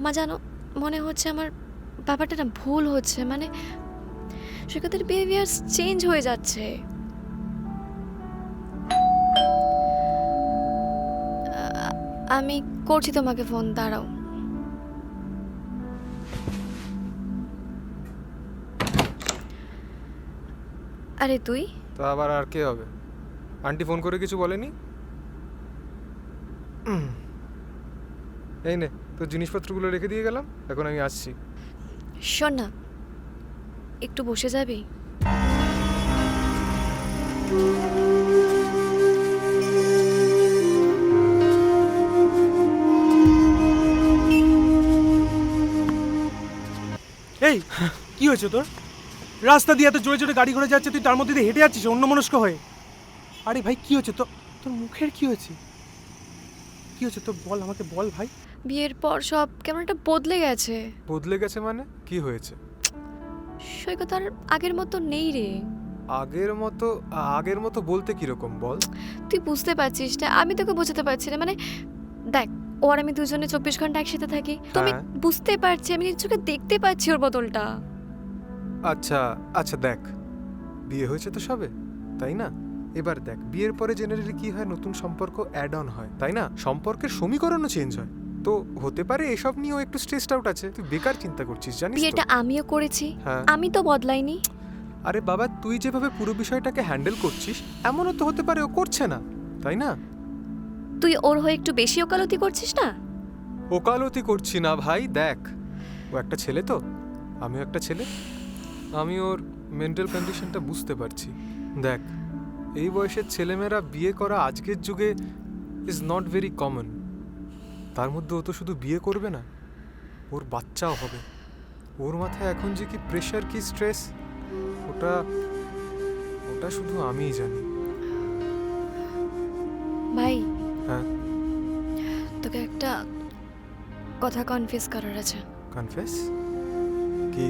মা জানো, মনে হচ্ছে আমার ব্যাপারটা না ভুল হচ্ছে। মানে সৈকতের বিহেভিয়ার চেঞ্জ হয়ে যাচ্ছে। আমি করছি তোমাকে ফোন, দাঁড়াও। আরে তুই? তা আবার আর কে হবে? আন্টি ফোন করে কিছু বলেনি? এই নে, তোর জিনিসপত্রগুলো রেখে দিয়ে গেলাম, এখন আমি আসছি। শোন না, একটু বসে যাবি? এই কি হয়েছে তোর? রাস্তা দিয়ে এত জোরে জোরে গাড়ি ঘোড়া যাচ্ছে, তুই তার মধ্যে দিয়ে হেঁটে যাচ্ছিস অন্যমনস্ক হয়ে। আরে ভাই কি হয়েছে তোর? তোর মুখের কি হয়েছে? কি হয়েছে তোর, বল আমাকে, বল ভাই। বিয়ের পর সব কেমন একটা বদলে গেছে। বদলে গেছে মানে? কি হয়েছে? সৈকত আর আগের মতো নেই রে। আগের মতো? আগের মতো বলতে কিরকম বল? তুই বুঝতে পারছিস না, আমি তোকে বোঝাতে পারছি না। মানে দেখ, ও আর আমি দুজনে 24 ঘন্টা একসাথে থাকি, তো আমি হ্যাঁ। বুঝতে পারছি, আমি নিজের চোখে দেখতে পাচ্ছি ওর বদলটা। আচ্ছা আচ্ছা, দেখ, বিয়ে হয়েছে তো সবে, তাই না? এবার দেখ, বিয়ের পরে জেনারেলি কি হয়, নতুন সম্পর্ক অ্যাড অন হয়, তাই না? সম্পর্কের সমীকরণও চেঞ্জ হয়। তো হতে পারে এসব নিয়েও একটু স্ট্রেসড আউট আছে। তুই বেকার চিন্তা করছিস, জানিস তো? বিয়েটা আমিও করেছি, হ্যাঁ। আমি তো বদলাইনি। আরে বাবা, তুই যেভাবে পুরো বিষয়টাকে হ্যান্ডেল করছিস, এমনও তো হতে পারে ও করছে না, তাই না? তুই ওর হয়ে একটু বেশি ওকালতি করছিস না? ওকালতি করছি না ভাই, দেখ, ও একটা ছেলে তো, আমিও একটা ছেলে। আমি ওর মেন্টাল কন্ডিশনটা বুঝতে পারছি। দেখ, এই বয়সের ছেলেমেয়েরা বিয়ে করা আজকের যুগে ইজ নট ভেরি কমন। তার মধ্যে ও তো শুধু বিয়ে করবে না, ওর বাচ্চাও হবে। ওর মাথায় এখন যে কি প্রেশার, কি স্ট্রেস, ওটা ওটা শুধু আমিই জানি। ভাই, হ্যাঁ। তোকে একটা কথা কনফিউজ করার আছে। কনফেস? কি?